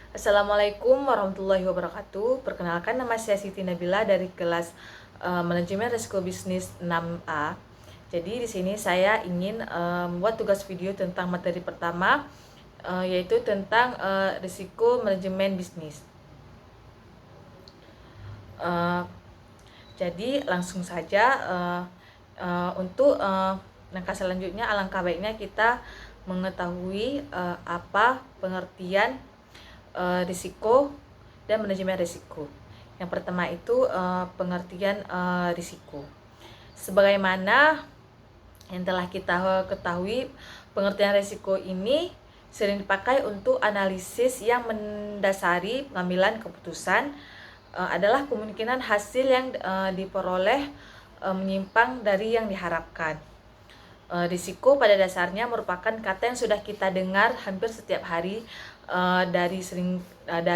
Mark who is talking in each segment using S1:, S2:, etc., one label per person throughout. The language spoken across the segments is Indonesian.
S1: Assalamualaikum warahmatullahi wabarakatuh. Perkenalkan, nama saya Siti Nabila dari kelas Manajemen Risiko Bisnis 6A. Jadi di sini saya ingin membuat tugas video tentang materi pertama, yaitu tentang risiko manajemen bisnis. Uh, jadi langsung saja, untuk langkah selanjutnya, alangkah baiknya kita mengetahui apa pengertian risiko dan manajemen risiko. Yang pertama itu pengertian risiko. Sebagaimana yang telah kita ketahui, pengertian risiko ini sering dipakai untuk analisis yang mendasari pengambilan keputusan, adalah kemungkinan hasil yang diperoleh menyimpang dari yang diharapkan. Risiko pada dasarnya merupakan kata yang sudah kita dengar hampir setiap hari. Dari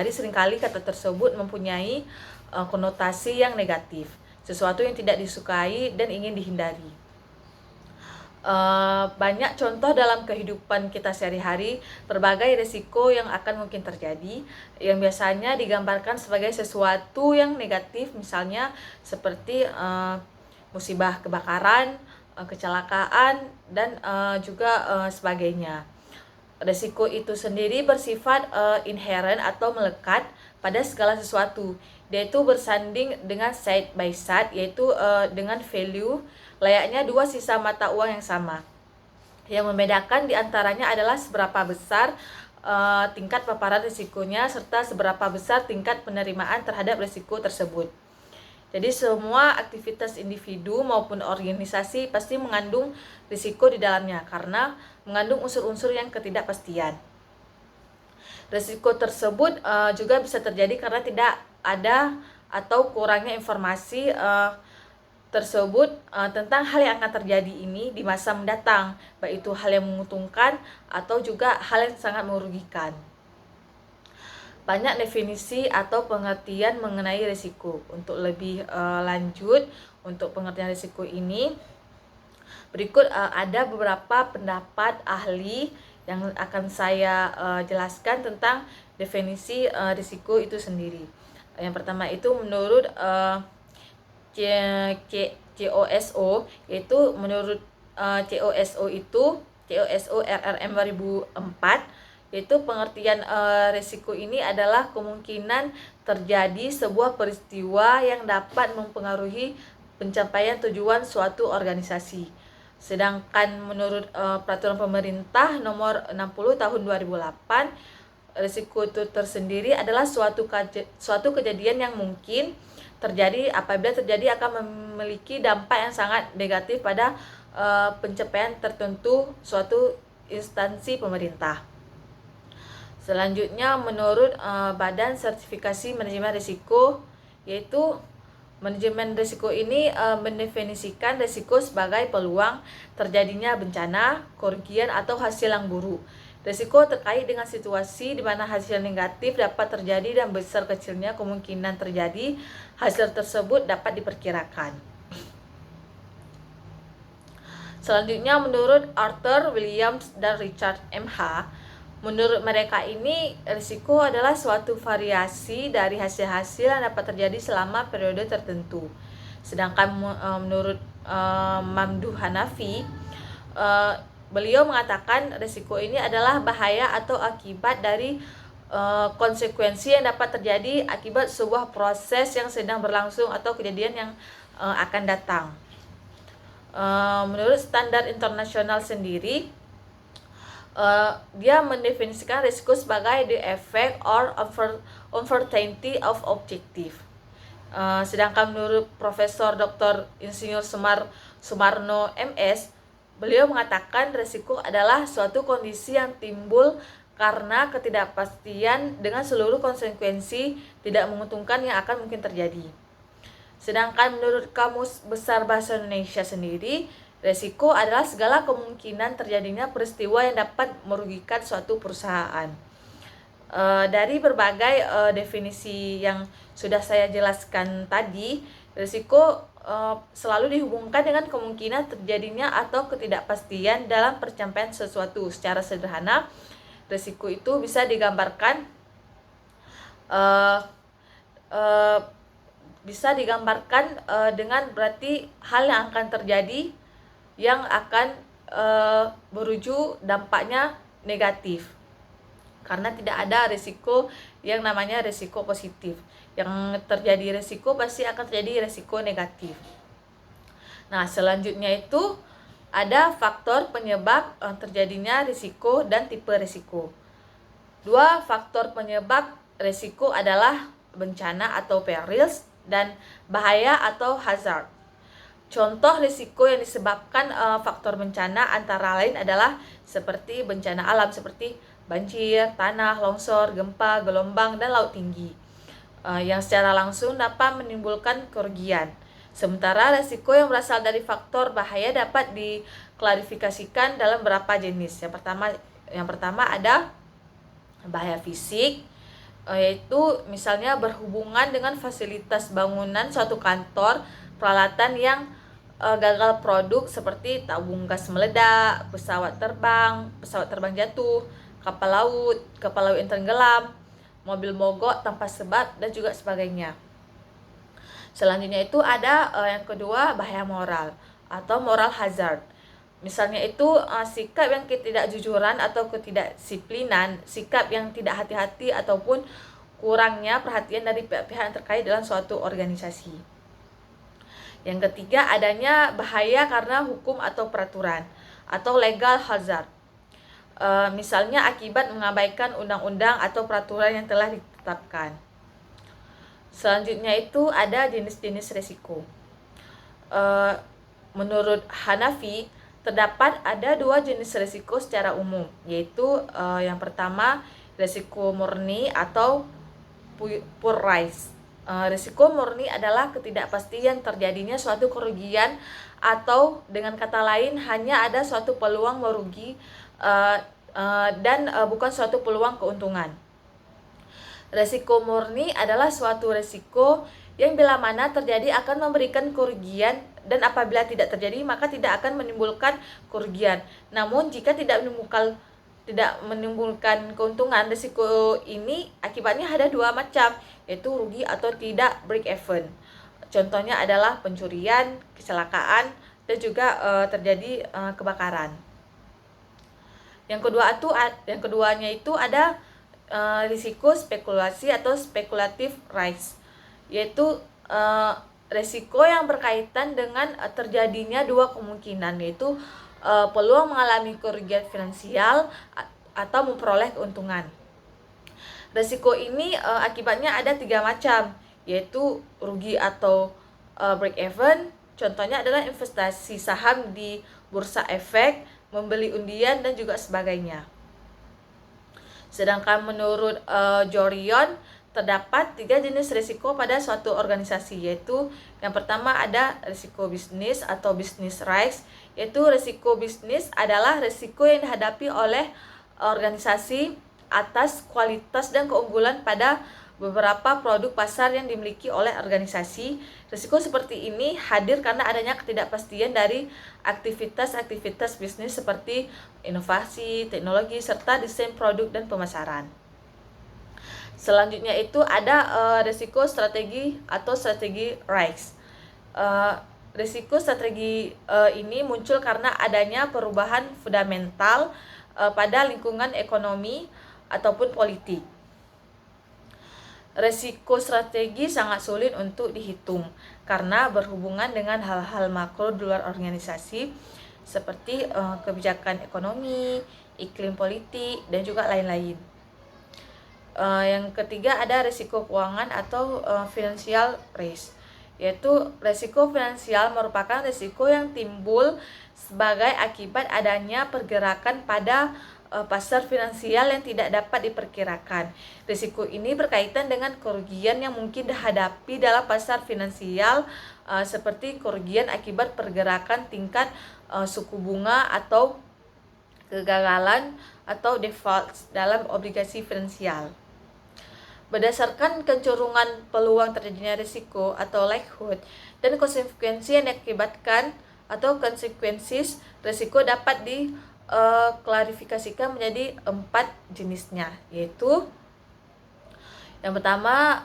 S1: seringkali kata tersebut mempunyai konotasi yang negatif, sesuatu yang tidak disukai dan ingin dihindari. Banyak contoh dalam kehidupan kita sehari-hari berbagai risiko yang akan mungkin terjadi, yang biasanya digambarkan sebagai sesuatu yang negatif, misalnya seperti musibah kebakaran, kecelakaan, dan juga sebagainya. Resiko itu sendiri bersifat inherent atau melekat pada segala sesuatu. Dia itu bersanding dengan side by side, yaitu dengan value layaknya dua sisa mata uang yang sama. Yang membedakan diantaranya adalah seberapa besar tingkat paparan risikonya serta seberapa besar tingkat penerimaan terhadap risiko tersebut. Jadi semua aktivitas individu maupun organisasi pasti mengandung risiko di dalamnya karena mengandung unsur-unsur yang ketidakpastian. Risiko tersebut juga bisa terjadi karena tidak ada atau kurangnya informasi tersebut tentang hal yang akan terjadi ini di masa mendatang, baik itu hal yang menguntungkan atau juga hal yang sangat merugikan. Banyak definisi atau pengertian mengenai risiko. Untuk lebih lanjut untuk pengertian risiko ini, berikut ada beberapa pendapat ahli yang akan saya jelaskan tentang definisi risiko itu sendiri. Yang pertama itu menurut COSO, yaitu menurut COSO RRM 2004, yaitu pengertian risiko ini adalah kemungkinan terjadi sebuah peristiwa yang dapat mempengaruhi pencapaian tujuan suatu organisasi. Sedangkan menurut peraturan pemerintah nomor 60 tahun 2008, risiko itu tersendiri adalah suatu kejadian yang mungkin terjadi apabila terjadi akan memiliki dampak yang sangat negatif pada pencapaian tertentu suatu instansi pemerintah. Selanjutnya menurut Badan Sertifikasi Manajemen Risiko, yaitu manajemen risiko ini mendefinisikan risiko sebagai peluang terjadinya bencana, kerugian atau hasil yang buruk. Risiko terkait dengan situasi di mana hasil negatif dapat terjadi dan besar kecilnya kemungkinan terjadi hasil tersebut dapat diperkirakan. Selanjutnya menurut Arthur Williams dan Richard M.H., menurut mereka ini, risiko adalah suatu variasi dari hasil-hasil yang dapat terjadi selama periode tertentu. Sedangkan menurut Mamdouh Hanafi, beliau mengatakan risiko ini adalah bahaya atau akibat dari konsekuensi yang dapat terjadi akibat sebuah proses yang sedang berlangsung atau kejadian yang akan datang. Menurut standar internasional sendiri, dia mendefinisikan risiko sebagai the effect or uncertainty of objective. Sedangkan menurut Profesor Dr. Insinyur Sumarno MS, beliau mengatakan risiko adalah suatu kondisi yang timbul karena ketidakpastian dengan seluruh konsekuensi tidak menguntungkan yang akan mungkin terjadi. Sedangkan menurut Kamus Besar Bahasa Indonesia sendiri, risiko adalah segala kemungkinan terjadinya peristiwa yang dapat merugikan suatu perusahaan. Dari berbagai definisi yang sudah saya jelaskan tadi, risiko selalu dihubungkan dengan kemungkinan terjadinya atau ketidakpastian dalam pencapaian sesuatu. Secara sederhana, risiko itu bisa digambarkan uh, uh, bisa digambarkan dengan berarti hal yang akan terjadi yang akan berujuk dampaknya negatif, karena tidak ada risiko yang namanya risiko positif. Yang terjadi risiko pasti akan terjadi risiko negatif. Nah, selanjutnya itu ada faktor penyebab terjadinya risiko dan tipe risiko. Dua faktor penyebab risiko adalah bencana atau perils dan bahaya atau hazard. Contoh risiko yang disebabkan faktor bencana antara lain adalah seperti bencana alam seperti banjir, tanah, longsor, gempa, gelombang, dan laut tinggi yang secara langsung dapat menimbulkan kerugian. Sementara risiko yang berasal dari faktor bahaya dapat diklarifikasikan dalam beberapa jenis. Yang pertama ada bahaya fisik, yaitu misalnya berhubungan dengan fasilitas bangunan suatu kantor, peralatan yang gagal produk seperti tabung gas meledak, pesawat terbang jatuh, kapal laut yang tenggelam, mobil mogok tanpa sebab, dan juga sebagainya. Selanjutnya itu ada yang kedua, bahaya moral atau moral hazard. Misalnya itu sikap yang ketidakjujuran atau ketidakdisiplinan, sikap yang tidak hati-hati ataupun kurangnya perhatian dari pihak-pihak yang terkait dalam suatu organisasi. Yang ketiga, adanya bahaya karena hukum atau peraturan atau legal hazard. Misalnya akibat mengabaikan undang-undang atau peraturan yang telah ditetapkan. Selanjutnya itu ada jenis-jenis risiko. Menurut Hanafi, terdapat ada dua jenis risiko secara umum, yaitu yang pertama risiko murni atau pure risk. Risiko murni adalah ketidakpastian terjadinya suatu kerugian, atau dengan kata lain hanya ada suatu peluang merugi dan bukan suatu peluang keuntungan. Risiko murni adalah suatu risiko yang bila mana terjadi akan memberikan kerugian, dan apabila tidak terjadi maka tidak akan menimbulkan kerugian. Namun jika tidak menimbulkan keuntungan, risiko ini akibatnya ada dua macam, yaitu rugi atau tidak break even. Contohnya adalah pencurian, kecelakaan, dan juga terjadi kebakaran. Yang keduanya itu ada risiko spekulasi atau speculative risk, yaitu risiko yang berkaitan dengan terjadinya dua kemungkinan, yaitu peluang mengalami kerugian finansial atau memperoleh keuntungan. Risiko ini akibatnya ada tiga macam, yaitu rugi atau break even. Contohnya adalah investasi saham di bursa efek, membeli undian, dan juga sebagainya. Sedangkan menurut Jorion, terdapat tiga jenis risiko pada suatu organisasi, yaitu yang pertama ada risiko bisnis atau business risk, yaitu risiko bisnis adalah risiko yang dihadapi oleh organisasi atas kualitas dan keunggulan pada beberapa produk pasar yang dimiliki oleh organisasi. Risiko seperti ini hadir karena adanya ketidakpastian dari aktivitas bisnis seperti inovasi, teknologi, serta desain produk dan pemasaran. Selanjutnya itu ada risiko strategi atau strategi risk. Risiko strategi ini muncul karena adanya perubahan fundamental pada lingkungan ekonomi ataupun politik. Risiko strategi sangat sulit untuk dihitung karena berhubungan dengan hal-hal makro di luar organisasi seperti kebijakan ekonomi, iklim politik, dan juga lain-lain. Yang ketiga ada risiko keuangan atau financial risk, yaitu risiko finansial merupakan risiko yang timbul sebagai akibat adanya pergerakan pada pasar finansial yang tidak dapat diperkirakan. Risiko ini berkaitan dengan kerugian yang mungkin dihadapi dalam pasar finansial seperti kerugian akibat pergerakan tingkat suku bunga atau kegagalan atau default dalam obligasi finansial. Berdasarkan kecenderungan peluang terjadinya risiko atau likelihood dan konsekuensi yang diakibatkan atau konsekuensi risiko dapat diklarifikasikan menjadi 4 jenisnya, yaitu Yang pertama,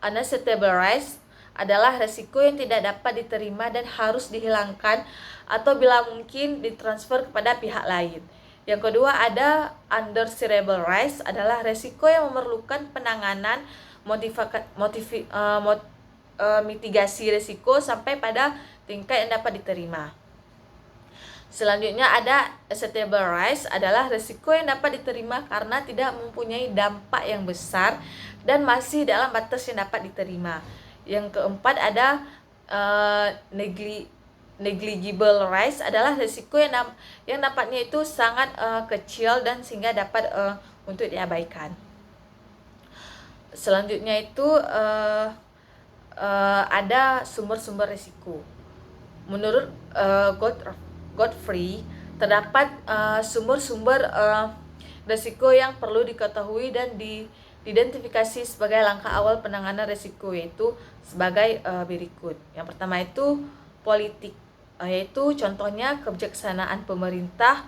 S1: unacceptable risk adalah resiko yang tidak dapat diterima dan harus dihilangkan atau bila mungkin ditransfer kepada pihak lain. Yang kedua ada undesirable risk adalah resiko yang memerlukan penanganan mitigasi resiko sampai pada tingkat yang dapat diterima. Selanjutnya ada acceptable risk adalah resiko yang dapat diterima karena tidak mempunyai dampak yang besar dan masih dalam batas yang dapat diterima. Yang keempat ada negligible risk adalah resiko yang dampaknya itu sangat kecil dan sehingga dapat untuk diabaikan. Selanjutnya itu ada sumber-sumber risiko. Menurut Godfrey, terdapat sumber-sumber risiko yang perlu diketahui dan diidentifikasi sebagai langkah awal penanganan risiko, yaitu sebagai berikut. Yang pertama itu politik, yaitu contohnya kebijaksanaan pemerintah,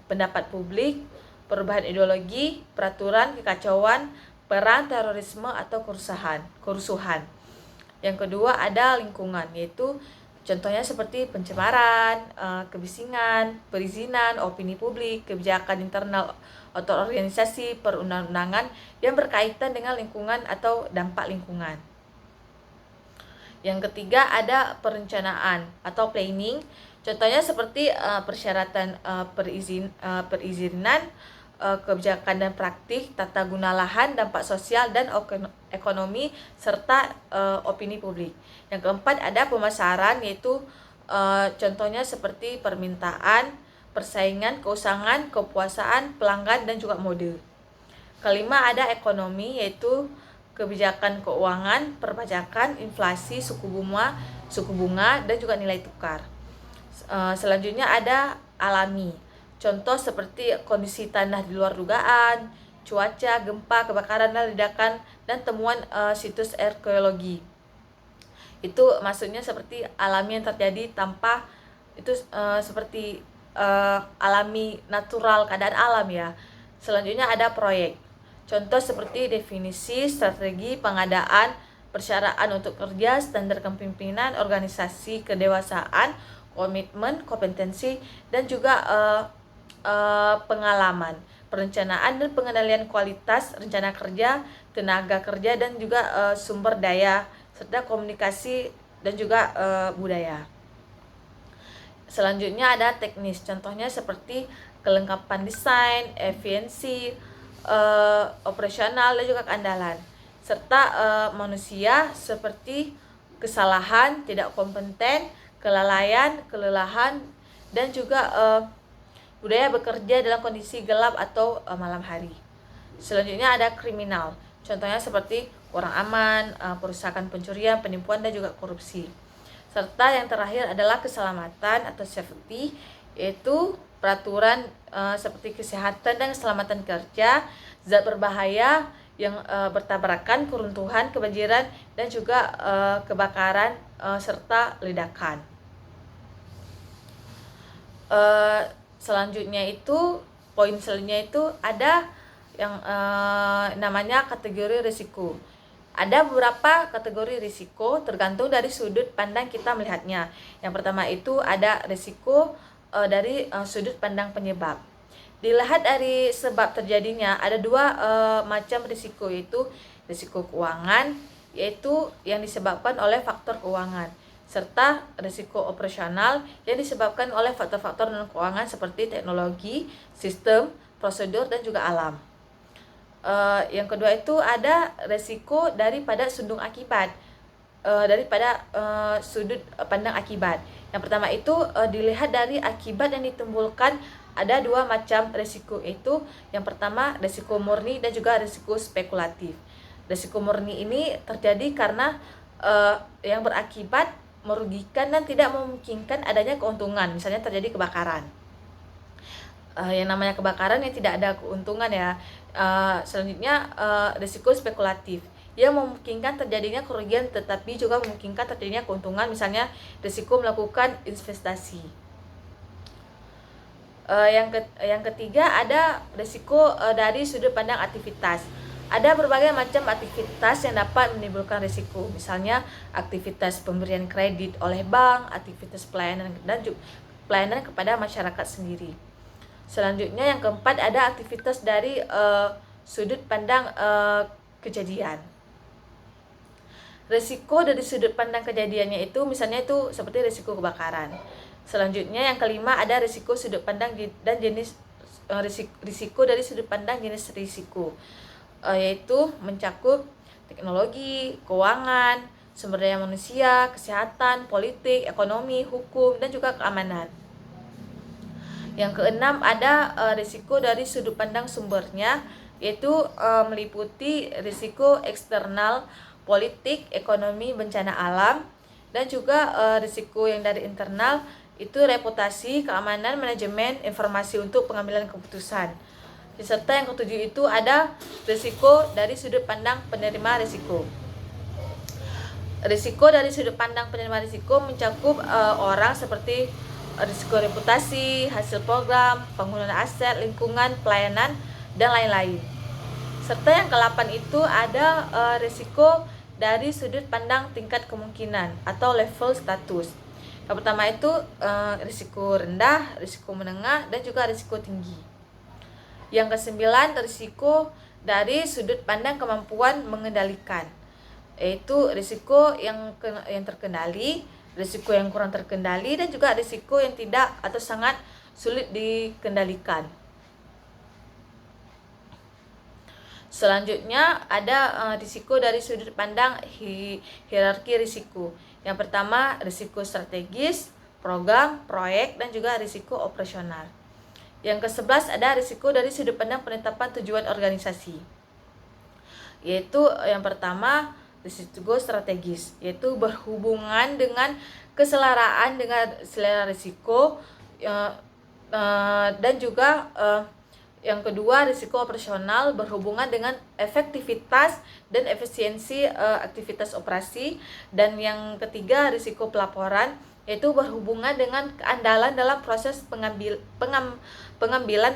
S1: pendapat publik, perubahan ideologi, peraturan, kekacauan, perang, terorisme, atau kerusuhan. Yang kedua ada lingkungan, yaitu contohnya seperti pencemaran, kebisingan, perizinan, opini publik, kebijakan internal atau organisasi, perundang-undangan yang berkaitan dengan lingkungan atau dampak lingkungan. Yang ketiga ada perencanaan atau planning, contohnya seperti persyaratan perizinan, kebijakan dan praktik, tata guna lahan, dampak sosial dan ekonomi, serta opini publik. Yang keempat ada pemasaran, yaitu contohnya seperti permintaan, persaingan, keusahaan, kepuasaan, pelanggan, dan juga mode. Kelima ada ekonomi, yaitu kebijakan keuangan, perpajakan, inflasi, suku bunga, dan juga nilai tukar. Selanjutnya ada alami, contoh seperti kondisi tanah di luar dugaan, cuaca, gempa, kebakaran, dan ledakan, dan temuan situs arkeologi. Itu maksudnya seperti alami yang terjadi tanpa itu seperti alami, natural, keadaan alam ya. Selanjutnya ada proyek, contoh seperti definisi, strategi, pengadaan, persyarat untuk kerja, standar kepemimpinan, organisasi, kedewasaan, komitmen, kompetensi, dan juga pengalaman, perencanaan dan pengendalian kualitas, rencana kerja, tenaga kerja, dan juga sumber daya, serta komunikasi dan juga budaya. Selanjutnya ada teknis, contohnya seperti kelengkapan desain, efisiensi, operasional, dan juga keandalan, serta manusia seperti kesalahan, tidak kompeten, kelalaian, kelelahan, dan juga budaya bekerja dalam kondisi gelap atau malam hari. Selanjutnya ada kriminal, contohnya seperti kurang aman, perusakan, pencurian, penipuan, dan juga korupsi. Serta yang terakhir adalah keselamatan atau safety, yaitu peraturan seperti kesehatan dan keselamatan kerja, zat berbahaya yang bertabrakan, keruntuhan, kebanjiran, dan juga kebakaran serta ledakan. Poin selanjutnya itu ada yang namanya kategori risiko. Ada beberapa kategori risiko tergantung dari sudut pandang kita melihatnya. Yang pertama itu ada risiko dari sudut pandang penyebab. Dilihat dari sebab terjadinya ada dua macam risiko, yaitu risiko keuangan, yaitu yang disebabkan oleh faktor keuangan, serta risiko operasional yang disebabkan oleh faktor-faktor non keuangan seperti teknologi, sistem, prosedur, dan juga alam. Yang kedua itu ada resiko daripada sudut akibat, sudut pandang akibat. Yang pertama itu dilihat dari akibat yang ditimbulkan. Ada dua macam resiko, itu yang pertama resiko murni dan juga resiko spekulatif. Resiko murni ini terjadi karena yang berakibat merugikan dan tidak memungkinkan adanya keuntungan, misalnya terjadi kebakaran. Yang namanya kebakaran yang tidak ada keuntungan ya. Selanjutnya risiko spekulatif yang memungkinkan terjadinya kerugian tetapi juga memungkinkan terjadinya keuntungan, misalnya risiko melakukan investasi. Yang ketiga ada risiko dari sudut pandang aktivitas. Ada berbagai macam aktivitas yang dapat menimbulkan risiko, misalnya aktivitas pemberian kredit oleh bank, aktivitas pelayanan dan pelayanan kepada masyarakat sendiri. Selanjutnya yang keempat ada aktivitas dari sudut pandang kejadian. Risiko dari sudut pandang kejadiannya itu misalnya itu seperti risiko kebakaran. Selanjutnya yang kelima ada risiko sudut pandang dan jenis risiko dari sudut pandang jenis risiko, yaitu mencakup teknologi, keuangan, sumber daya manusia, kesehatan, politik, ekonomi, hukum, dan juga keamanan. Yang keenam ada risiko dari sudut pandang sumbernya, yaitu meliputi risiko eksternal, politik, ekonomi, bencana alam, dan juga risiko yang dari internal itu reputasi, keamanan, manajemen, informasi untuk pengambilan keputusan. Serta yang ketujuh itu ada risiko dari sudut pandang penerima risiko. Risiko dari sudut pandang penerima risiko mencakup orang seperti risiko reputasi, hasil program, penggunaan aset, lingkungan, pelayanan, dan lain-lain. Serta yang ke-8 itu ada risiko dari sudut pandang tingkat kemungkinan atau level status. Yang pertama itu risiko rendah, risiko menengah, dan juga risiko tinggi. Yang ke-9 risiko dari sudut pandang kemampuan mengendalikan, yaitu risiko yang terkendali, risiko yang kurang terkendali, dan juga risiko yang tidak atau sangat sulit dikendalikan. Selanjutnya ada risiko dari sudut pandang hierarki risiko. Yang pertama risiko strategis, program, proyek, dan juga risiko operasional. Yang ke-11 ada risiko dari sudut pandang penetapan tujuan organisasi, yaitu yang pertama risiko strategis, yaitu berhubungan dengan keselaraan dengan selera risiko, dan juga yang kedua risiko operasional berhubungan dengan efektivitas dan efisiensi aktivitas operasi, dan yang ketiga risiko pelaporan, yaitu berhubungan dengan keandalan dalam proses pengambilan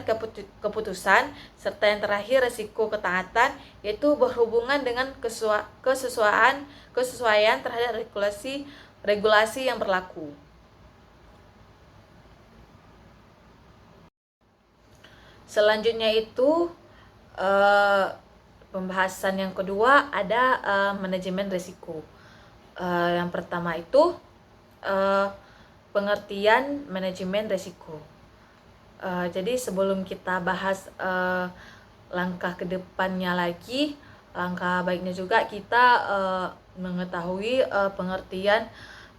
S1: keputusan, serta yang terakhir risiko ketaatan, yaitu berhubungan dengan kesesuaian terhadap regulasi yang berlaku. Selanjutnya itu pembahasan yang kedua ada manajemen risiko. Yang pertama itu pengertian manajemen risiko. Jadi sebelum kita bahas langkah ke depannya lagi, langkah baiknya juga kita mengetahui pengertian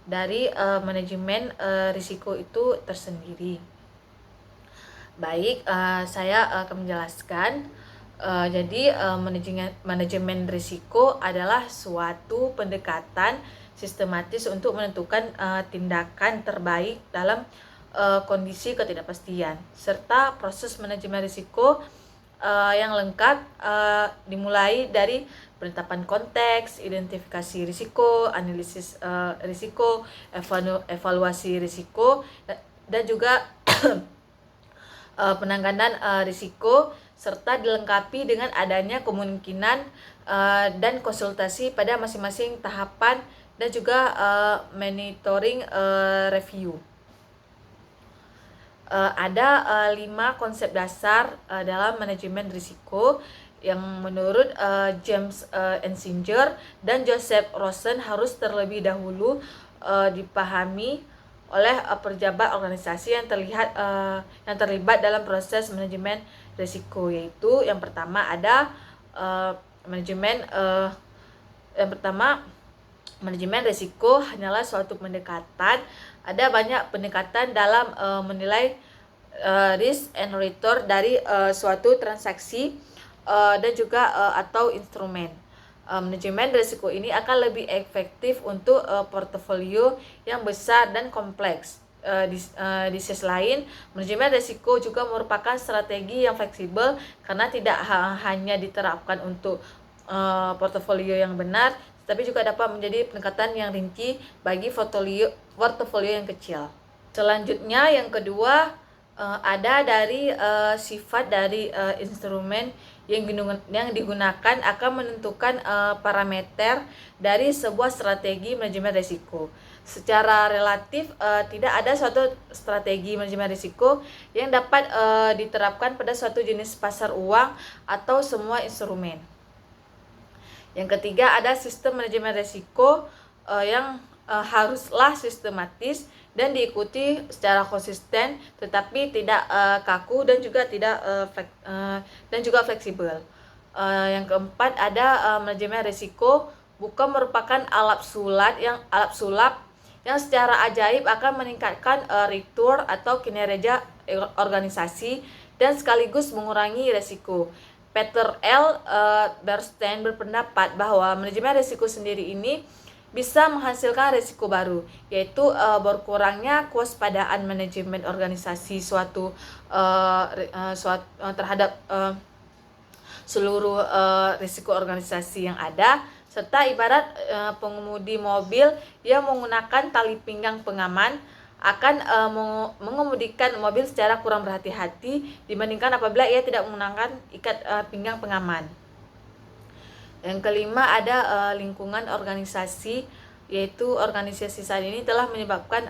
S1: dari manajemen risiko itu tersendiri. Baik, saya akan menjelaskan. Jadi manajemen risiko adalah suatu pendekatan sistematis untuk menentukan tindakan terbaik dalam kondisi ketidakpastian, serta proses manajemen risiko yang lengkap dimulai dari penetapan konteks, identifikasi risiko, analisis risiko, evaluasi risiko, dan juga penanganan risiko, serta dilengkapi dengan adanya kemungkinan dan konsultasi pada masing-masing tahapan, dan juga monitoring review. Ada 5 konsep dasar dalam manajemen risiko yang menurut James Ensinger dan Joseph Rosen harus terlebih dahulu dipahami oleh pejabat organisasi yang terlibat dalam proses manajemen risiko, yaitu yang pertama ada manajemen risiko hanyalah suatu pendekatan. Ada banyak pendekatan dalam menilai risk and return dari suatu transaksi dan juga atau instrumen. Manajemen risiko ini akan lebih efektif untuk portofolio yang besar dan kompleks. Di sisi lain, manajemen risiko juga merupakan strategi yang fleksibel karena tidak hanya diterapkan untuk portofolio yang benar, tapi juga dapat menjadi pendekatan yang rinci bagi portofolio yang kecil. Selanjutnya yang kedua ada dari sifat dari instrumen yang digunakan akan menentukan parameter dari sebuah strategi manajemen risiko. Secara relatif tidak ada suatu strategi manajemen risiko yang dapat diterapkan pada suatu jenis pasar uang atau semua instrumen. Yang ketiga, ada sistem manajemen risiko yang haruslah sistematis dan diikuti secara konsisten, tetapi tidak kaku dan juga fleksibel. Yang keempat, ada manajemen risiko bukan merupakan alat sulap yang secara ajaib akan meningkatkan return atau kinerja organisasi dan sekaligus mengurangi risiko. Peter L. Bernstein berpendapat bahwa manajemen risiko sendiri ini bisa menghasilkan risiko baru, yaitu berkurangnya kewaspadaan manajemen organisasi terhadap seluruh risiko organisasi yang ada, serta ibarat pengemudi mobil yang menggunakan tali pinggang pengaman akan mengemudikan mobil secara kurang berhati-hati dibandingkan apabila ia tidak menggunakan ikat pinggang pengaman. Yang kelima, ada lingkungan organisasi, yaitu organisasi saat ini telah menyebabkan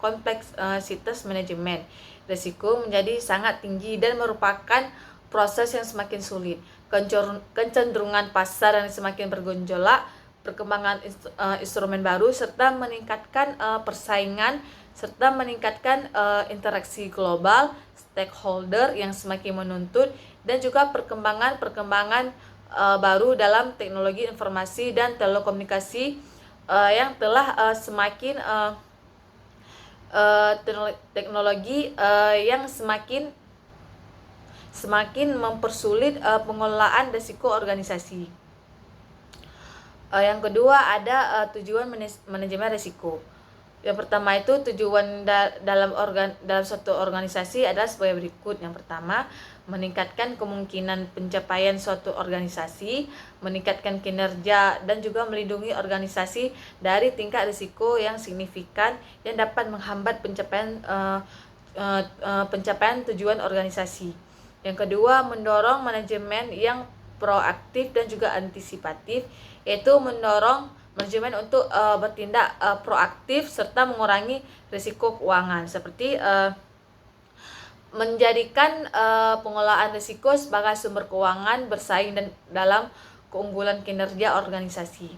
S1: kompleksitas manajemen risiko menjadi sangat tinggi dan merupakan proses yang semakin sulit. Kecenderungan pasar yang semakin bergejolak, perkembangan instrumen baru, serta meningkatkan persaingan, serta meningkatkan interaksi global, stakeholder yang semakin menuntut, dan juga perkembangan baru dalam teknologi informasi dan telekomunikasi yang telah teknologi yang semakin mempersulit pengelolaan risiko organisasi. Yang kedua, ada tujuan manajemen risiko. Yang pertama itu tujuan dalam suatu organisasi adalah sebagai berikut. Yang pertama, meningkatkan kemungkinan pencapaian suatu organisasi, meningkatkan kinerja dan juga melindungi organisasi dari tingkat risiko yang signifikan yang dapat menghambat pencapaian tujuan organisasi. Yang kedua, mendorong manajemen yang proaktif dan juga antisipatif, yaitu mendorong manajemen untuk bertindak proaktif serta mengurangi risiko keuangan, seperti menjadikan pengelolaan risiko sebagai sumber keuangan bersaing dan dalam keunggulan kinerja organisasi.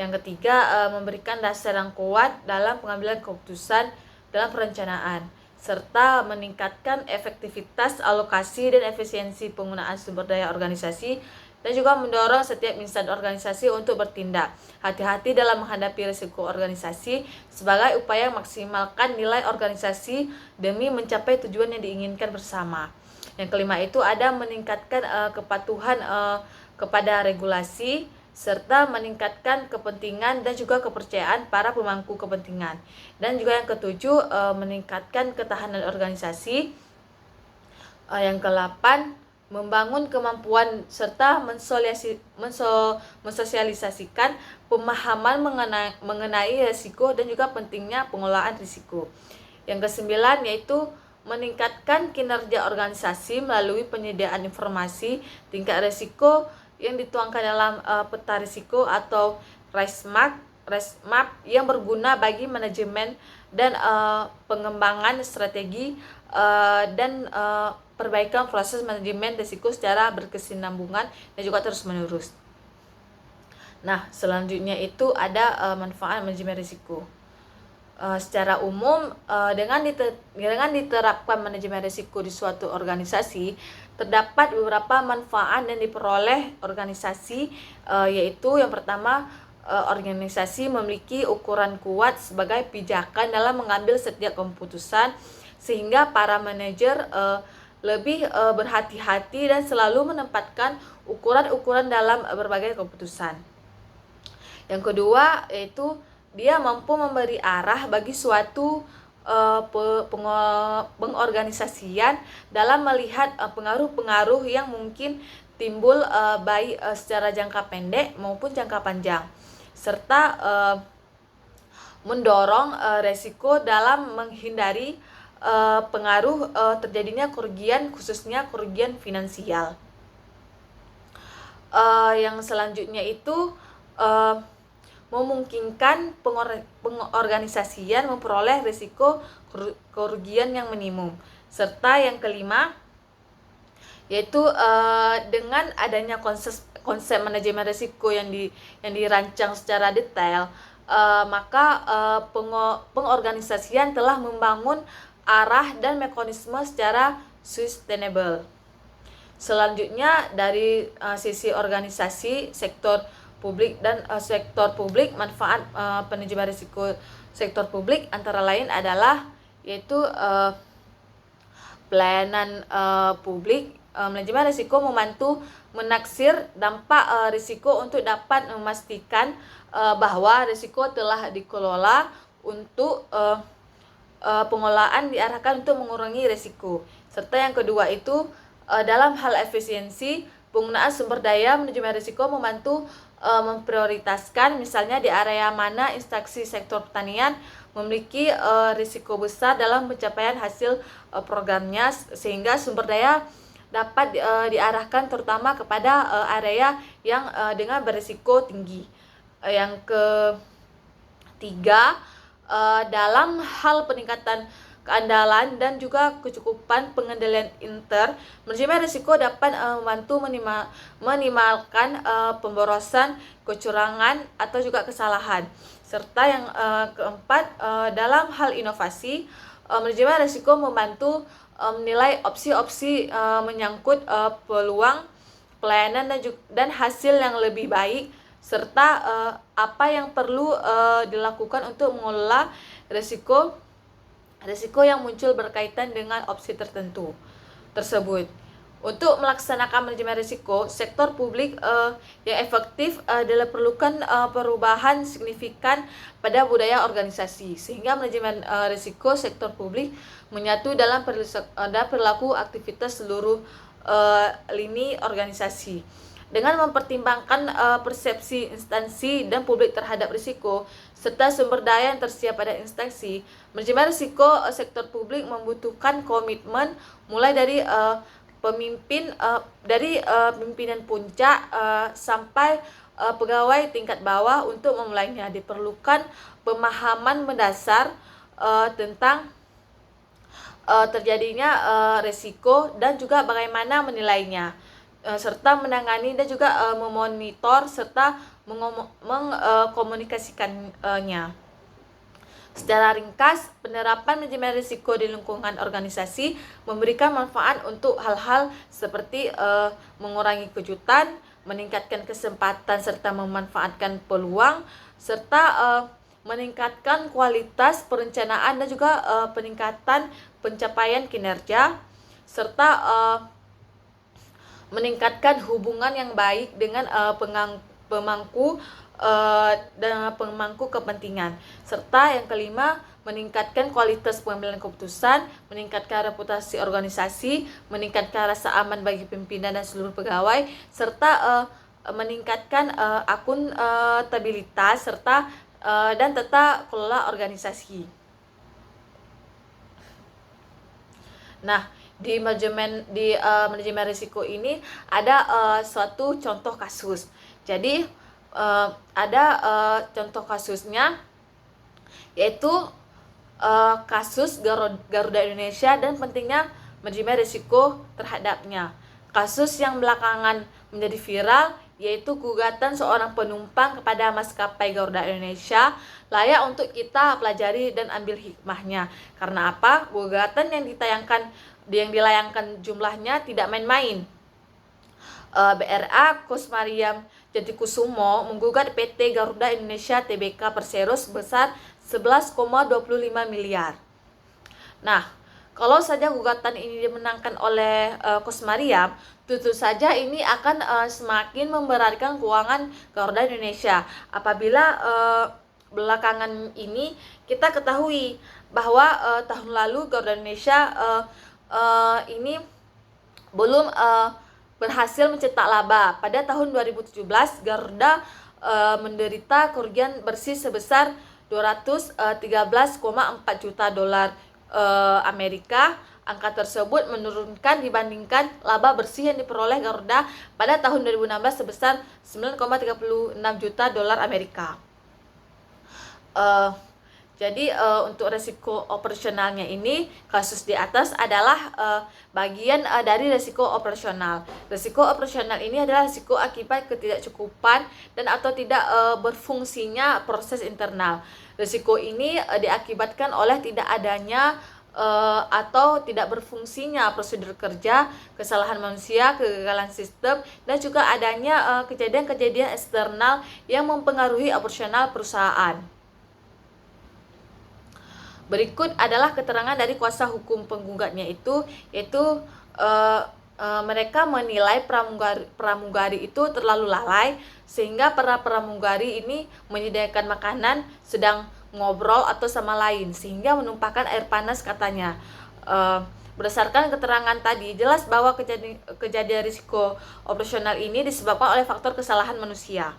S1: Yang ketiga, memberikan dasar yang kuat dalam pengambilan keputusan dalam perencanaan, serta meningkatkan efektivitas alokasi dan efisiensi penggunaan sumber daya organisasi, dan juga mendorong setiap insan organisasi untuk bertindak hati-hati dalam menghadapi risiko organisasi sebagai upaya maksimalkan nilai organisasi demi mencapai tujuan yang diinginkan bersama. Yang kelima itu ada meningkatkan kepatuhan kepada regulasi, serta meningkatkan kepentingan dan juga kepercayaan para pemangku kepentingan. Dan juga yang ketujuh, meningkatkan ketahanan organisasi. Yang ke-8, membangun kemampuan serta mensosialisasikan pemahaman mengenai risiko dan juga pentingnya pengelolaan risiko. Yang ke-9 yaitu meningkatkan kinerja organisasi melalui penyediaan informasi tingkat risiko yang dituangkan dalam peta risiko atau risk map yang berguna bagi manajemen dan pengembangan strategi dan perbaikan proses manajemen risiko secara berkesinambungan dan juga terus-menerus. Nah, selanjutnya itu ada manfaat manajemen risiko. Secara umum, dengan diterapkan manajemen risiko di suatu organisasi, terdapat beberapa manfaat yang diperoleh organisasi, yaitu yang pertama, organisasi memiliki ukuran kuat sebagai pijakan dalam mengambil setiap keputusan, sehingga para manajer lebih berhati-hati dan selalu menempatkan ukuran-ukuran dalam berbagai keputusan. Yang kedua, yaitu dia mampu memberi arah bagi suatu pengorganisasian dalam melihat pengaruh-pengaruh yang mungkin timbul baik secara jangka pendek maupun jangka panjang, serta mendorong resiko dalam menghindari pengaruh terjadinya kerugian, khususnya kerugian finansial. yang selanjutnya itu memungkinkan pengorganisasian memperoleh risiko kerugian yang minimum. Serta yang kelima yaitu dengan adanya konsep manajemen risiko yang dirancang secara detail, maka pengorganisasian telah membangun arah dan mekanisme secara sustainable. Selanjutnya dari sisi organisasi sektor publik dan sektor publik, manfaat manajemen risiko sektor publik antara lain adalah yaitu pelayanan publik. Manajemen risiko membantu menaksir dampak risiko untuk dapat memastikan bahwa risiko telah dikelola untuk pengelolaan diarahkan untuk mengurangi risiko. Serta yang kedua itu dalam hal efisiensi penggunaan sumber daya, manajemen risiko membantu memprioritaskan misalnya di area mana instansi sektor pertanian memiliki risiko besar dalam pencapaian hasil programnya, sehingga sumber daya dapat diarahkan terutama kepada area yang dengan berisiko tinggi. Yang ketiga, dalam hal peningkatan keandalan dan juga kecukupan pengendalian manajemen risiko dapat membantu minimalkan pemborosan, kecurangan atau juga kesalahan. Serta yang keempat, dalam hal inovasi, manajemen risiko membantu menilai opsi-opsi menyangkut peluang pelayanan dan hasil yang lebih baik, serta apa yang perlu dilakukan untuk mengelola risiko yang muncul berkaitan dengan opsi tertentu tersebut. Untuk melaksanakan manajemen risiko sektor publik yang efektif diperlukan perubahan signifikan pada budaya organisasi, sehingga manajemen risiko sektor publik menyatu dalam perilaku aktivitas seluruh lini organisasi. Dengan mempertimbangkan persepsi instansi dan publik terhadap risiko serta sumber daya yang tersedia pada instansi, manajemen risiko sektor publik membutuhkan komitmen mulai dari pimpinan puncak sampai pegawai tingkat bawah. Untuk memulainya diperlukan pemahaman mendasar tentang terjadinya risiko dan juga bagaimana menilainya, serta menangani dan juga memonitor serta mengkomunikasikannya. Secara ringkas, penerapan manajemen risiko di lingkungan organisasi memberikan manfaat untuk hal-hal seperti mengurangi kejutan, meningkatkan kesempatan serta memanfaatkan peluang, serta meningkatkan kualitas perencanaan dan juga peningkatan pencapaian kinerja, serta meningkatkan hubungan yang baik dengan pemangku kepentingan. Serta yang kelima, meningkatkan kualitas pengambilan keputusan, meningkatkan reputasi organisasi, meningkatkan rasa aman bagi pimpinan dan seluruh pegawai, serta meningkatkan akuntabilitas serta dan tata kelola organisasi. Nah, di manajemen risiko ini ada suatu contoh kasus. Jadi ada contoh kasusnya, yaitu kasus Garuda Indonesia dan pentingnya manajemen risiko terhadapnya. Kasus yang belakangan menjadi viral yaitu gugatan seorang penumpang kepada maskapai Garuda Indonesia, layak untuk kita pelajari dan ambil hikmahnya. Karena apa? Gugatan yang dilayangkan jumlahnya tidak main-main. BRA Kusmariam Jatikusumo menggugat PT Garuda Indonesia Tbk Persero sebesar 11,25 miliar. Nah, kalau saja gugatan ini dimenangkan oleh Kusmariam, tentu saja ini akan semakin memberatkan keuangan Garuda Indonesia. Apabila belakangan ini kita ketahui bahwa tahun lalu Garuda Indonesia ini belum berhasil mencetak laba. Pada tahun 2017 Garuda menderita kerugian bersih sebesar 213,4 juta dolar Amerika Angka tersebut menurunkan dibandingkan laba bersih yang diperoleh Garuda pada tahun 2016 sebesar 9,36 juta dolar Amerika. Jadi untuk resiko operasionalnya ini, kasus di atas adalah bagian dari resiko operasional. Resiko operasional ini adalah resiko akibat ketidakcukupan dan atau tidak berfungsinya proses internal. Resiko ini diakibatkan oleh tidak adanya atau tidak berfungsinya prosedur kerja, kesalahan manusia, kegagalan sistem, dan juga adanya kejadian-kejadian eksternal yang mempengaruhi operasional perusahaan. Berikut adalah keterangan dari kuasa hukum penggugatnya yaitu mereka menilai pramugari itu terlalu lalai sehingga para pramugari ini menyediakan makanan sedang ngobrol atau sama lain sehingga menumpahkan air panas katanya. Berdasarkan keterangan tadi, jelas bahwa kejadian risiko operasional ini disebabkan oleh faktor kesalahan manusia.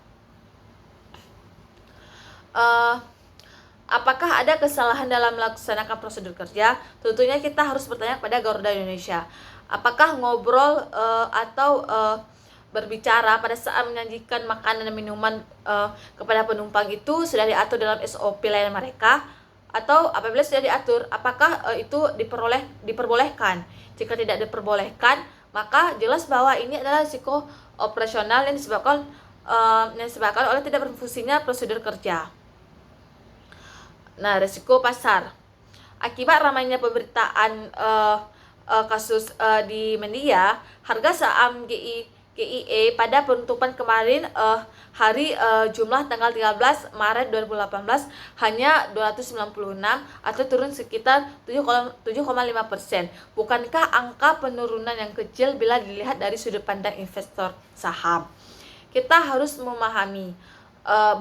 S1: Apakah ada kesalahan dalam melaksanakan prosedur kerja? Tentunya kita harus bertanya kepada Garuda Indonesia. Apakah ngobrol atau berbicara pada saat menyajikan makanan dan minuman kepada penumpang itu sudah diatur dalam SOP layanan mereka? Atau apabila sudah diatur, apakah itu diperbolehkan? Jika tidak diperbolehkan, maka jelas bahwa ini adalah risiko operasional yang disebabkan oleh tidak berfungsinya prosedur kerja. Nah, risiko pasar. Akibat ramainya pemberitaan kasus di media, harga saham GIE pada penutupan kemarin hari jumlah tanggal 13 Maret 2018 hanya 296 atau turun sekitar 7,5%. Bukankah angka penurunan yang kecil bila dilihat dari sudut pandang investor saham? Kita harus memahami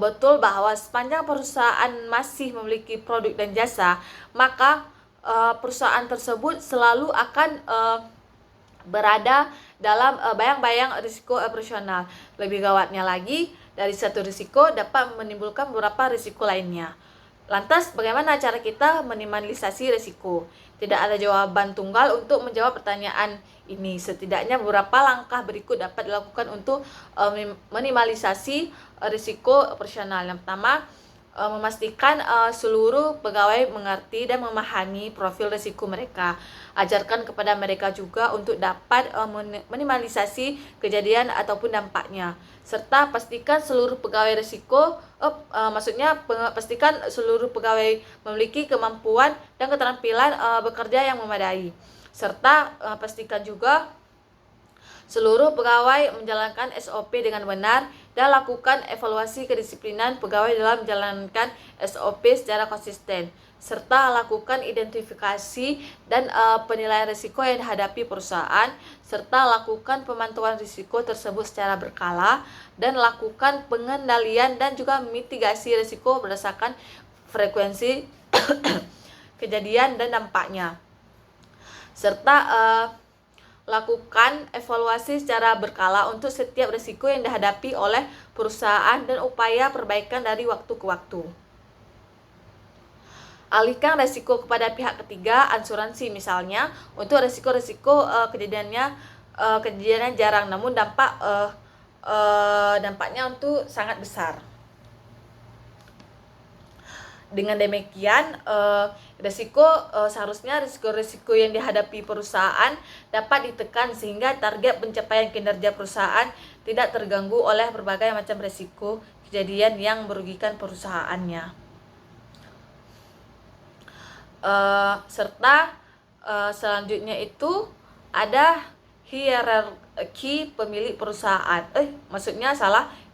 S1: betul bahwa sepanjang perusahaan masih memiliki produk dan jasa, maka perusahaan tersebut selalu akan berada dalam bayang-bayang risiko operasional. Lebih gawatnya lagi, dari satu risiko dapat menimbulkan beberapa risiko lainnya. Lantas, bagaimana cara kita minimalisasi risiko? Tidak ada jawaban tunggal untuk menjawab pertanyaan ini. Setidaknya beberapa langkah berikut dapat dilakukan untuk minimalisasi risiko operasional. Yang pertama, memastikan seluruh pegawai mengerti dan memahami profil risiko mereka. Ajarkan kepada mereka juga untuk dapat minimalisasi kejadian ataupun dampaknya. Serta pastikan seluruh pegawai pastikan seluruh pegawai memiliki kemampuan dan keterampilan bekerja yang memadai. Serta pastikan juga seluruh pegawai menjalankan SOP dengan benar dan lakukan evaluasi kedisiplinan pegawai dalam menjalankan SOP secara konsisten. Serta lakukan identifikasi dan penilaian risiko yang dihadapi perusahaan, serta lakukan pemantauan risiko tersebut secara berkala, dan lakukan pengendalian dan juga mitigasi risiko berdasarkan frekuensi kejadian dan dampaknya. Serta lakukan evaluasi secara berkala untuk setiap risiko yang dihadapi oleh perusahaan dan upaya perbaikan dari waktu ke waktu. Alihkan risiko kepada pihak ketiga, asuransi misalnya. Untuk risiko-risiko kejadiannya jarang, namun dampaknya untuk sangat besar. Dengan demikian, seharusnya risiko-risiko yang dihadapi perusahaan dapat ditekan sehingga target pencapaian kinerja perusahaan tidak terganggu oleh berbagai macam risiko kejadian yang merugikan perusahaannya. Serta selanjutnya itu ada hierarki pemilik perusahaan.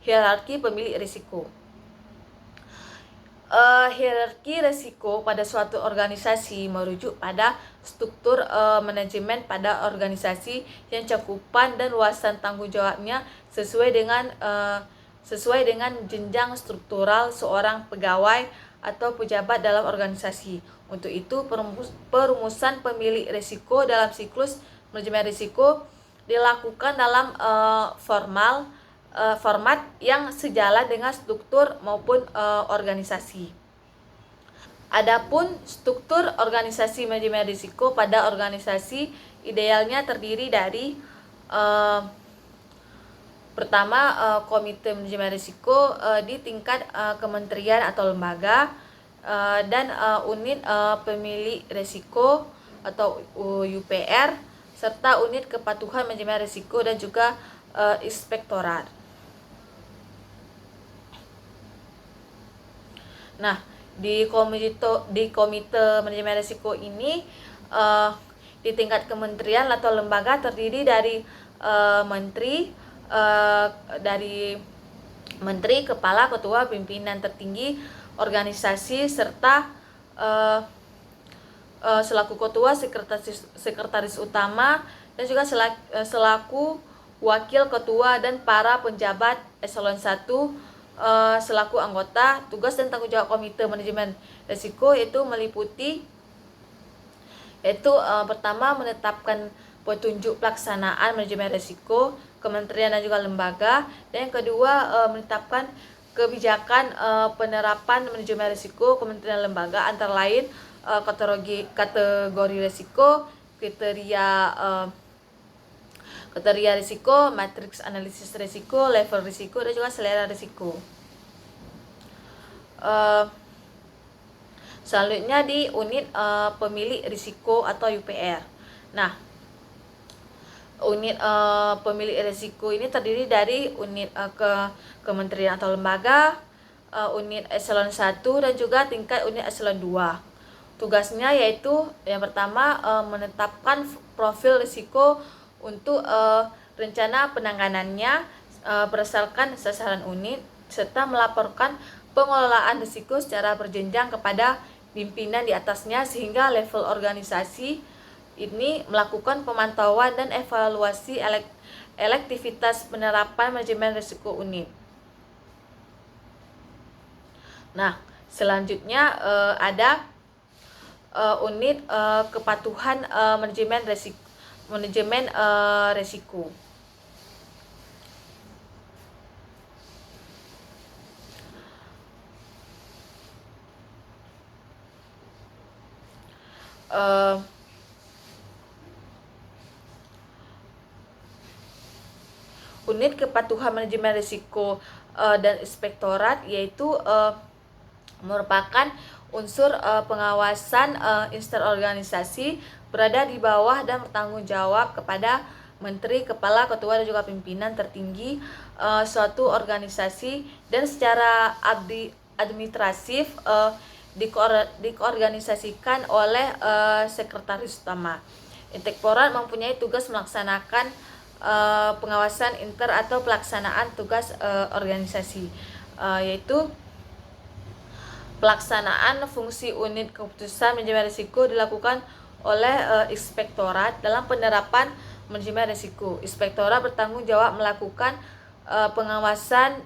S1: Hierarki pemilik risiko. Hierarki risiko pada suatu organisasi merujuk pada struktur manajemen pada organisasi yang cakupan dan luasan tanggung jawabnya sesuai dengan jenjang struktural seorang pegawai atau pejabat dalam organisasi. Untuk itu, perumusan pemilik risiko dalam siklus manajemen risiko dilakukan dalam format yang sejalan dengan struktur maupun organisasi. Adapun struktur organisasi manajemen risiko pada organisasi idealnya terdiri dari pertama, komite manajemen risiko di tingkat kementerian atau lembaga, dan unit pemilik risiko atau UPR, serta unit kepatuhan manajemen risiko dan juga inspektorat. Nah, di komite manajemen risiko ini di tingkat kementerian atau lembaga terdiri dari menteri, kepala, ketua, pimpinan tertinggi organisasi, serta selaku ketua, sekretaris utama, dan juga selaku wakil ketua dan para penjabat eselon 1 selaku anggota. Tugas dan tanggung jawab komite manajemen risiko itu meliputi pertama, menetapkan petunjuk pelaksanaan manajemen risiko kementerian dan juga lembaga, dan yang kedua menetapkan kebijakan penerapan manajemen risiko kementerian dan lembaga, antara lain kategori risiko, kriteria risiko, matriks analisis risiko, level risiko, dan juga selera risiko. Selanjutnya di unit pemilik risiko atau UPR. Nah, unit pemilik risiko ini terdiri dari unit kementerian atau lembaga, unit eselon 1, dan juga tingkat unit eselon 2. Tugasnya yaitu yang pertama menetapkan profil risiko untuk rencana penanganannya berdasarkan sasaran unit, serta melaporkan pengelolaan risiko secara berjenjang kepada pimpinan di atasnya, sehingga level organisasi ini melakukan pemantauan dan evaluasi elektivitas penerapan manajemen risiko unit. Nah, selanjutnya ada unit kepatuhan manajemen risiko. Unit kepatuhan manajemen risiko dan inspektorat yaitu merupakan unsur pengawasan interorganisasi, berada di bawah dan bertanggung jawab kepada menteri, kepala, ketua, dan juga pimpinan tertinggi suatu organisasi, dan secara administratif dikoorganisasikan oleh sekretaris utama. Inspektorat mempunyai tugas melaksanakan pengawasan inter atau pelaksanaan tugas organisasi, yaitu pelaksanaan fungsi unit keputusan manajemen risiko dilakukan oleh inspektorat dalam penerapan manajemen risiko. Inspektorat bertanggung jawab melakukan pengawasan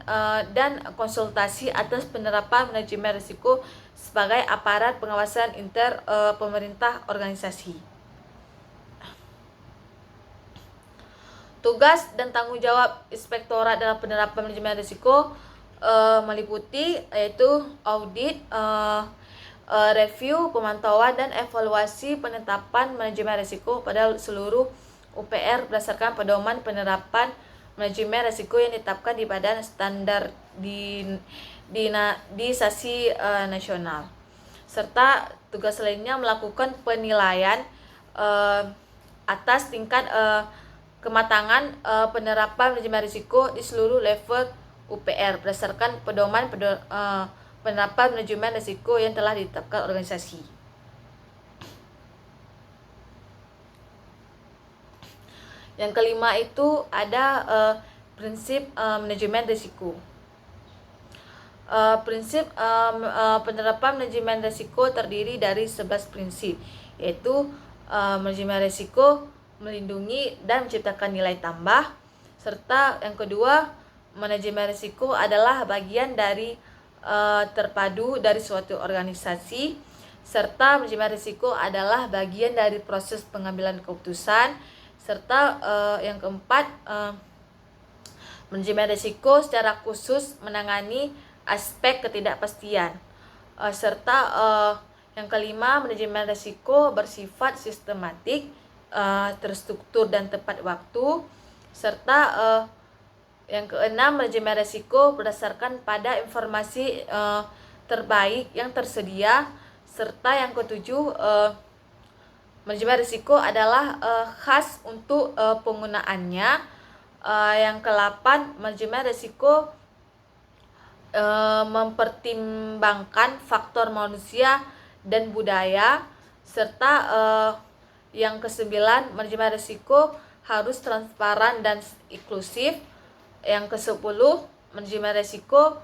S1: dan konsultasi atas penerapan manajemen risiko sebagai aparat pengawasan inter pemerintah organisasi. Tugas dan tanggung jawab inspektorat dalam penerapan manajemen risiko meliputi yaitu audit, review, pemantauan, dan evaluasi penetapan manajemen risiko pada seluruh UPR berdasarkan pedoman penerapan manajemen risiko yang ditetapkan di Badan Standarisasi Nasional. Serta tugas lainnya melakukan penilaian atas tingkat kematangan penerapan manajemen risiko di seluruh level UPR berdasarkan pedoman penerapan manajemen risiko yang telah ditetapkan organisasi. Yang kelima itu ada prinsip manajemen risiko. Prinsip penerapan manajemen risiko terdiri dari 11 prinsip, yaitu manajemen risiko melindungi dan menciptakan nilai tambah, serta yang kedua, manajemen risiko adalah bagian dari terpadu dari suatu organisasi, serta manajemen risiko adalah bagian dari proses pengambilan keputusan, serta yang keempat, manajemen risiko secara khusus menangani aspek ketidakpastian, serta Yang kelima, manajemen risiko bersifat sistematik, terstruktur dan tepat waktu. Serta yang keenam, manajemen risiko berdasarkan pada informasi terbaik yang tersedia. Serta yang ketujuh, manajemen risiko adalah khas untuk penggunaannya. Yang ke-8, manajemen risiko mempertimbangkan faktor manusia dan budaya. Serta yang ke-9, manajemen risiko harus transparan dan inklusif. Yang ke-10, manajemen risiko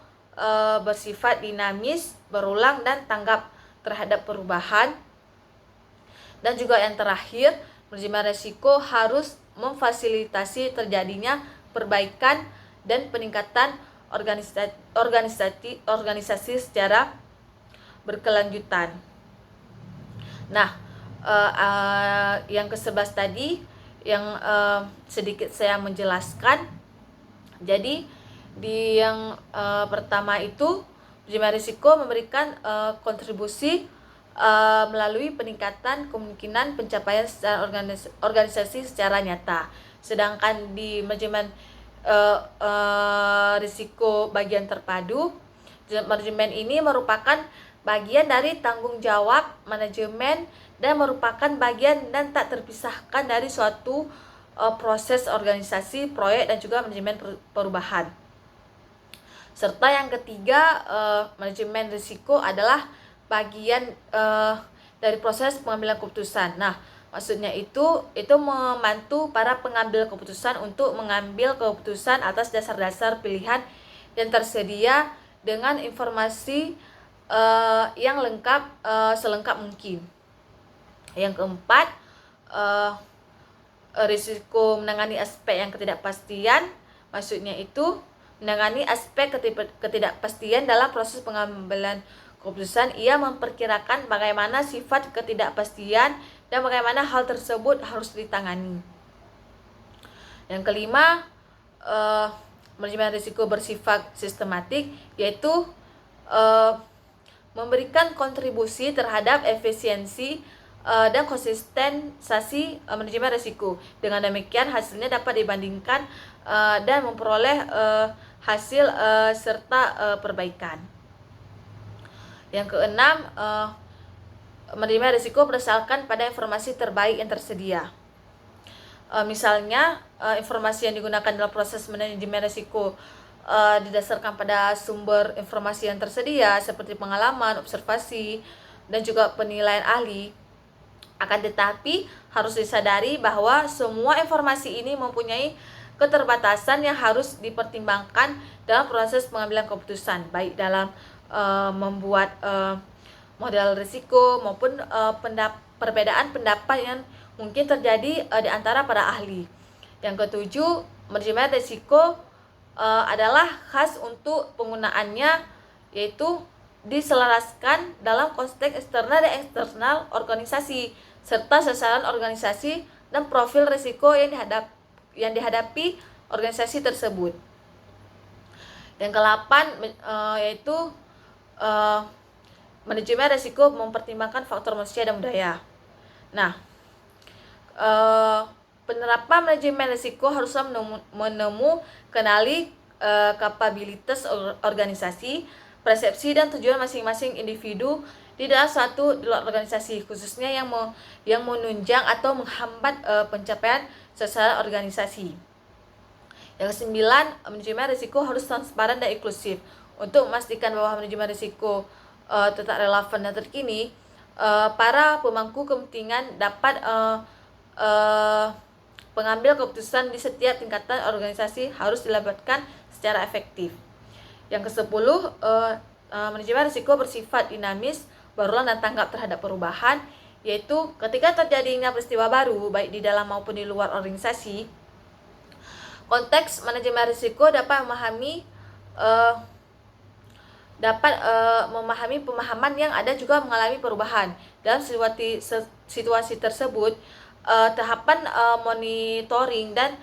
S1: bersifat dinamis, berulang dan tanggap terhadap perubahan. Dan juga yang terakhir, manajemen risiko harus memfasilitasi terjadinya perbaikan dan peningkatan organisasi secara berkelanjutan. Nah, yang ke-11 tadi yang sedikit saya menjelaskan. Jadi di yang pertama itu, manajemen risiko memberikan kontribusi melalui peningkatan kemungkinan pencapaian secara organisasi secara nyata. Sedangkan di manajemen risiko bagian terpadu, manajemen ini merupakan bagian dari tanggung jawab manajemen dan merupakan bagian dan tak terpisahkan dari suatu proses organisasi, proyek dan juga manajemen perubahan. Serta yang ketiga, manajemen risiko adalah bagian dari proses pengambilan keputusan. Nah, maksudnya itu membantu para pengambil keputusan untuk mengambil keputusan atas dasar-dasar pilihan yang tersedia dengan informasi yang lengkap, selengkap mungkin. Yang keempat, risiko menangani aspek yang ketidakpastian. Maksudnya itu menangani aspek ketidakpastian dalam proses pengambilan keputusan. Ia memperkirakan bagaimana sifat ketidakpastian dan bagaimana hal tersebut harus ditangani. Yang kelima, manajemen risiko bersifat sistematik, yaitu memberikan kontribusi terhadap efisiensi dan konsistensi manajemen risiko. Dengan demikian hasilnya dapat dibandingkan dan memperoleh hasil serta perbaikan. Yang keenam, menerima risiko berdasarkan pada informasi terbaik yang tersedia. Misalnya, informasi yang digunakan dalam proses manajemen risiko didasarkan pada sumber informasi yang tersedia seperti pengalaman, observasi, dan juga penilaian ahli. Akan tetapi, harus disadari bahwa semua informasi ini mempunyai keterbatasan yang harus dipertimbangkan dalam proses pengambilan keputusan, baik dalam membuat model risiko maupun perbedaan pendapat yang mungkin terjadi di antara para ahli. Yang ketujuh, manajemen risiko adalah khas untuk penggunaannya, yaitu diselaraskan dalam konteks eksternal dan eksternal organisasi serta sasaran organisasi dan profil risiko yang dihadapi organisasi tersebut. Yang ke-8 yaitu manajemen risiko mempertimbangkan faktor manusia dan budaya. Nah, penerapan manajemen risiko haruslah kenali kapabilitas organisasi, persepsi dan tujuan masing-masing individu di dalam suatu organisasi, khususnya yang menunjang atau menghambat pencapaian sasaran organisasi. Yang ke-9, manajemen risiko harus transparan dan inklusif. Untuk memastikan bahwa manajemen risiko tetap relevan dan terkini, para pemangku kepentingan dapat pengambil keputusan di setiap tingkatan organisasi harus dilabatkan secara efektif. Yang ke-10, manajemen risiko bersifat dinamis, berulang dan tanggap terhadap perubahan, yaitu ketika terjadinya peristiwa baru baik di dalam maupun di luar organisasi, konteks manajemen risiko dapat memahami pemahaman yang ada juga mengalami perubahan. Dalam situasi tersebut, tahapan monitoring dan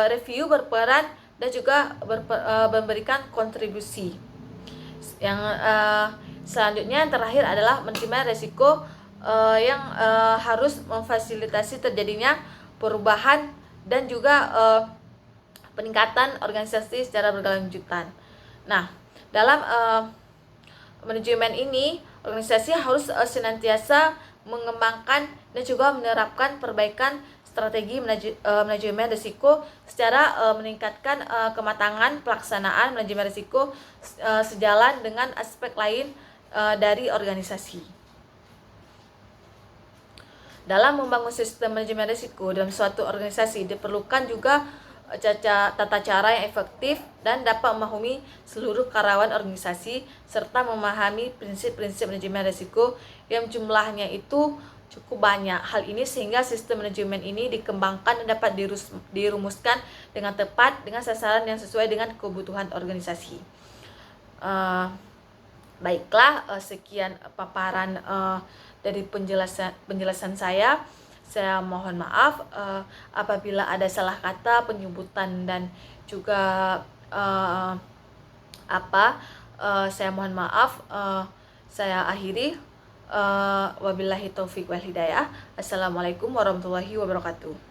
S1: review berperan dan juga memberikan kontribusi. Selanjutnya yang terakhir adalah manajemen resiko yang harus memfasilitasi terjadinya perubahan dan juga peningkatan organisasi secara berkelanjutan. Nah, dalam manajemen ini organisasi harus senantiasa mengembangkan dan juga menerapkan perbaikan strategi manajemen risiko secara meningkatkan kematangan pelaksanaan manajemen risiko sejalan dengan aspek lain dari organisasi. Dalam membangun sistem manajemen risiko dalam suatu organisasi diperlukan juga tata cara yang efektif dan dapat memahami seluruh karyawan organisasi serta memahami prinsip-prinsip manajemen risiko yang jumlahnya itu cukup banyak. Hal ini sehingga sistem manajemen ini dikembangkan dan dapat dirumuskan dengan tepat dengan sasaran yang sesuai dengan kebutuhan organisasi. Baiklah, sekian paparan dari penjelasan saya. Saya mohon maaf apabila ada salah kata, penyebutan dan juga saya mohon maaf. Saya akhiri. Wabillahi taufiq wal hidayah. Assalamualaikum warahmatullahi wabarakatuh.